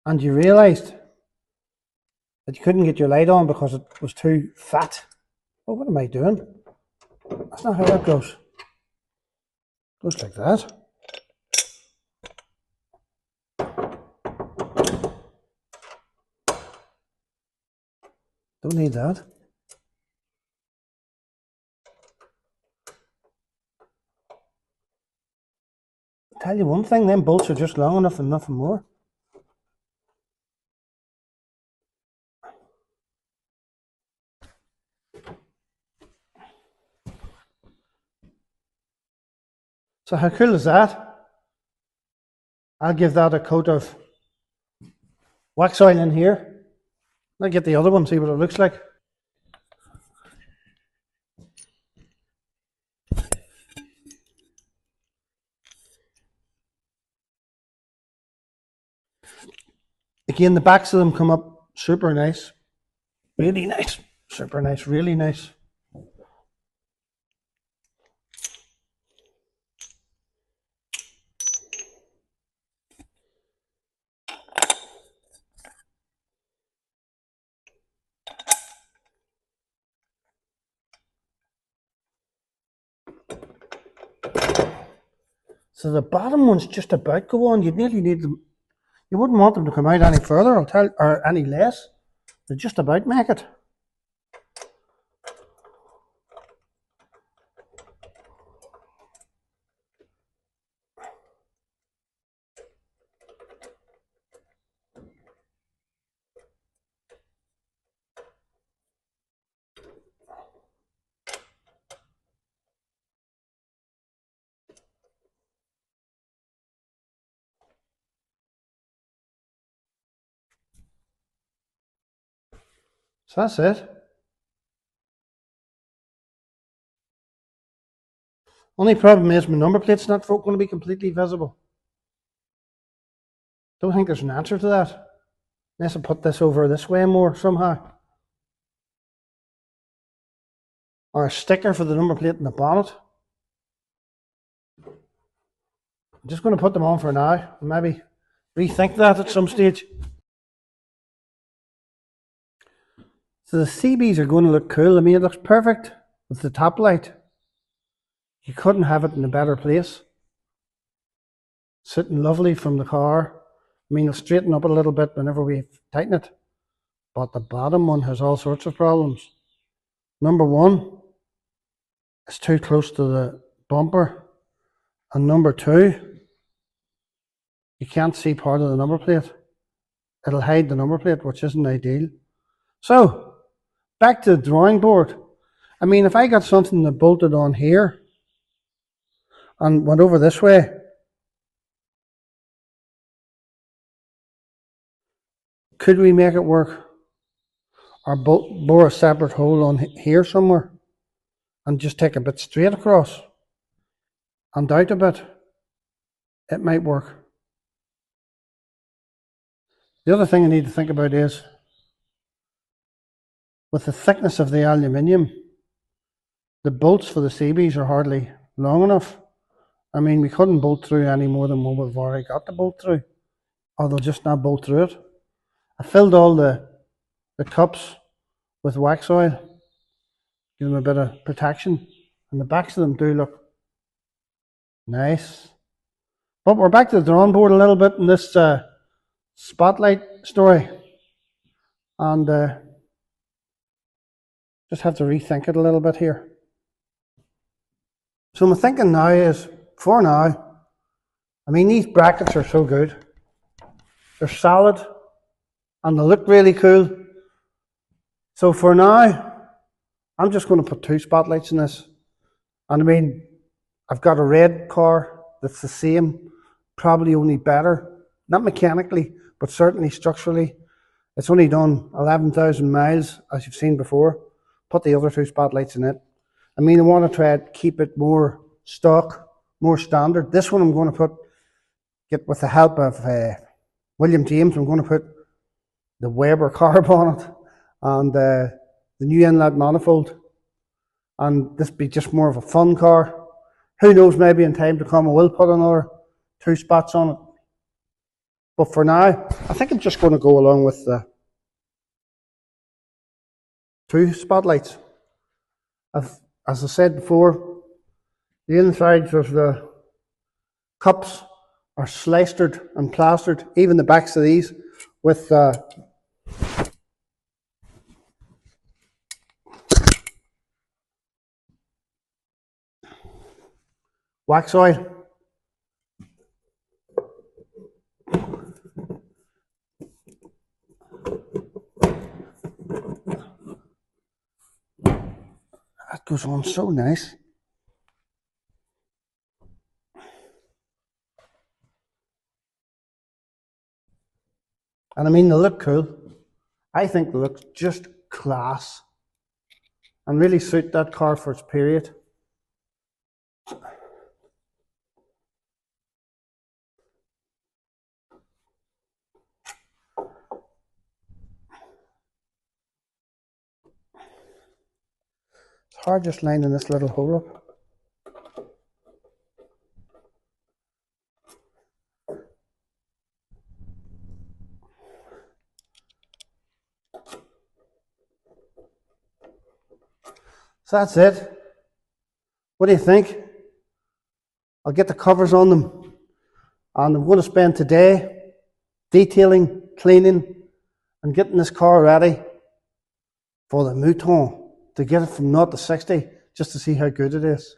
and you realised that you couldn't get your light on because it was too fat? Oh, what am I doing? That's not how that goes. It goes like that. Don't need that. Tell you one thing, them bolts are just long enough and nothing more. So how cool is that? I'll give that a coat of wax oil in here. I'll get the other one, see what it looks like. Again, the backs of them come up super nice. Really nice. Super nice, really nice. So the bottom one's just about go on. You'd nearly need them. You wouldn't want them to come out any further, or any less. They just about make it. So that's it. Only problem is my number plate's not going to be completely visible. Don't think there's an answer to that. Unless I put this over this way more somehow. Or a sticker for the number plate in the bonnet. I'm just going to put them on for now. And maybe rethink that at some stage. So the CBs are going to look cool. I mean, it looks perfect with the top light. You couldn't have it in a better place. Sitting lovely from the car. I mean, it'll straighten up a little bit whenever we tighten it. But the bottom one has all sorts of problems. Number one, it's too close to the bumper. And number two, you can't see part of the number plate. It'll hide the number plate, which isn't ideal. So, back to the drawing board. I mean, if I got something that bolted on here and went over this way, could we make it work? Or bore a separate hole on here somewhere and just take a bit straight across and out a bit? It might work. The other thing I need to think about is, with the thickness of the aluminium, the bolts for the CBs are hardly long enough. I mean, we couldn't bolt through any more than what we've already got to bolt through, or they'll just not bolt through it. I filled all the cups with wax oil, give them a bit of protection, and the backs of them do look nice. But we're back to the drawing board a little bit in this spotlight story, and just have to rethink it a little bit here. So my thinking now is, for now, I mean, these brackets are so good. They're solid and they look really cool. So for now, I'm just going to put 2 spotlights in this. And I mean, I've got a red car that's the same, probably only better, not mechanically, but certainly structurally. It's only done 11,000 miles, as you've seen before. Put the other 2 spotlights in it. I mean, I want to try to keep it more stock, more standard. This one I'm going to get with the help of William James, I'm going to put the Weber carb on it and the new inlet manifold. And this be just more of a fun car. Who knows, maybe in time to come I will put another 2 spots on it. But for now, I think I'm just going to go along with the 2 spotlights. As I said before, the insides of the cups are slicered and plastered, even the backs of these, with wax oil. That goes on so nice. And I mean, they look cool. I think they look just class and really suit that car for its period. It's hard just lining this little hole up. So that's it. What do you think? I'll get the covers on them, and I'm going to spend today detailing, cleaning, and getting this car ready for the Mouton to get it from 0 to 60, just to see how good it is.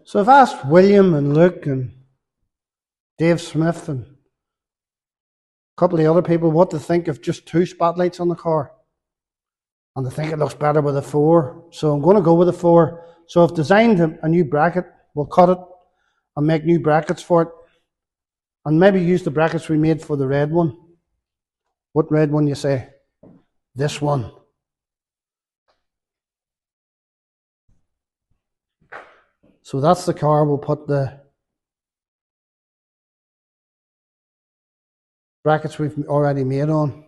So I've asked William and Luke and Dave Smith and a couple of other people what to think of just 2 spotlights on the car. And they think it looks better with a 4. So I'm going to go with a 4. So I've designed a new bracket. We'll cut it and make new brackets for it. And maybe use the brackets we made for the red one. What red one you say? This one. So that's the car we'll put the brackets we've already made on.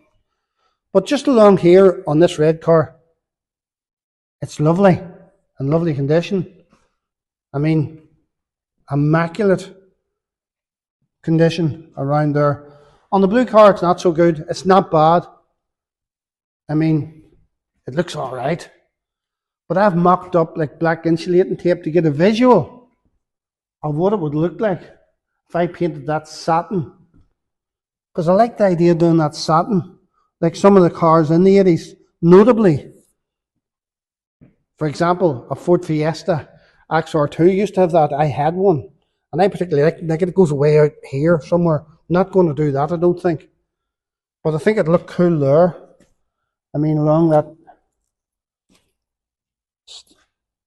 But just along here on this red car, it's lovely, in lovely condition. I mean, immaculate condition around there. On the blue car, it's not so good. It's not bad. I mean, it looks all right. But I've mocked up like black insulating tape to get a visual of what it would look like if I painted that satin. Because I like the idea of doing that satin, like some of the cars in the 80s, notably. For example, a Ford Fiesta XR2 used to have that. I had one. And I particularly like it. It goes away out here somewhere. I'm not going to do that, I don't think. But I think it'd look cool there. I mean, along that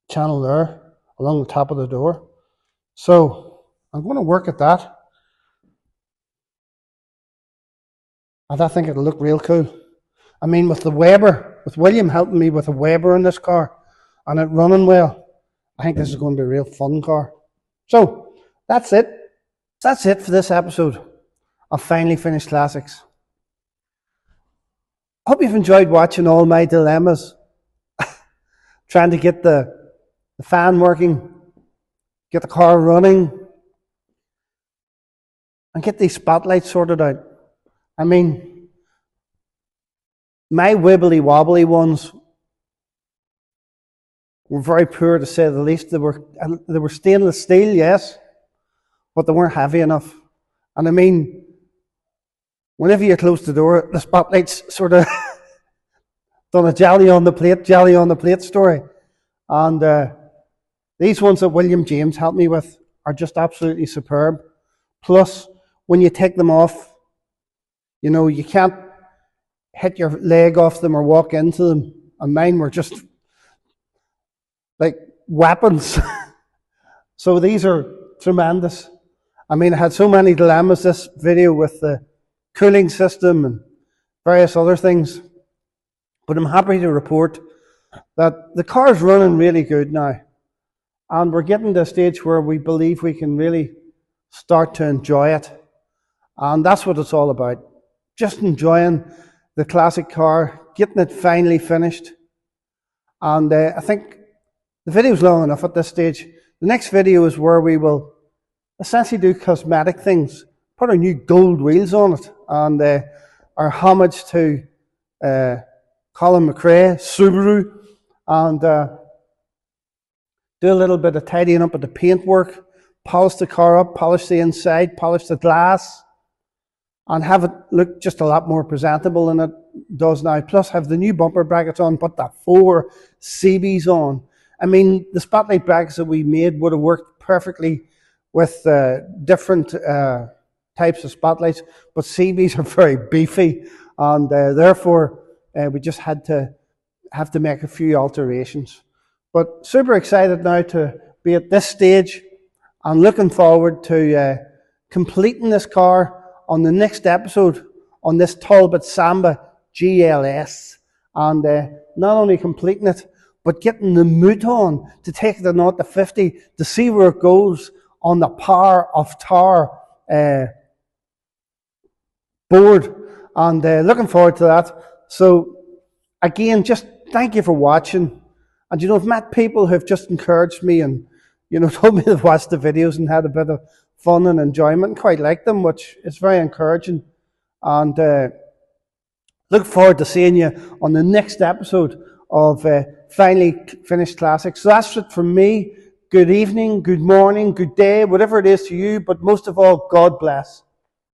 channel there, along the top of the door. So I'm going to work at that. And I think it'll look real cool. I mean, with the Weber, with William helping me with a Weber in this car, and it running well, I think this is going to be a real fun car. So that's it. That's it for this episode of Finally Finished Classics. I hope you've enjoyed watching all my dilemmas. Trying to get the fan working, get the car running, and get these spotlights sorted out. I mean, my wibbly wobbly ones were very poor, to say the least. They were stainless steel, yes, but they weren't heavy enough. And I mean, whenever you close the door, the spotlights sort of done a jelly on the plate story. And these ones that William James helped me with are just absolutely superb. Plus, when you take them off, you know, you can't hit your leg off them or walk into them. And mine were just like weapons. So these are tremendous. I mean, I had so many dilemmas this video with the cooling system and various other things. But I'm happy to report that the car's running really good now. And we're getting to a stage where we believe we can really start to enjoy it. And that's what it's all about. Just enjoying the classic car, getting it finally finished. And I think the video's long enough at this stage. The next video is where we will essentially do cosmetic things, put our new gold wheels on it, and our homage to Colin McRae, Subaru, and do a little bit of tidying up of the paintwork, polish the car up, polish the inside, polish the glass, and have it look just a lot more presentable than it does now. Plus have the new bumper brackets on, put the 4 CBs on. I mean, the spotlight brackets that we made would have worked perfectly with different types of spotlights, but CBs are very beefy, and therefore we just have to make a few alterations. But super excited now to be at this stage and looking forward to completing this car on the next episode on this Talbot Samba GLS, and not only completing it, but getting the mouton to take it to 0 to 50 to see where it goes on the Power of Tar board, and looking forward to that. So again, just thank you for watching. And you know, I've met people who've just encouraged me and, you know, told me they've watched the videos and had a bit of fun and enjoyment and quite like them, which is very encouraging. And look forward to seeing you on the next episode of Finally Finished Classics. So that's it from me. Good evening, good morning, good day, whatever it is to you, but most of all, God bless.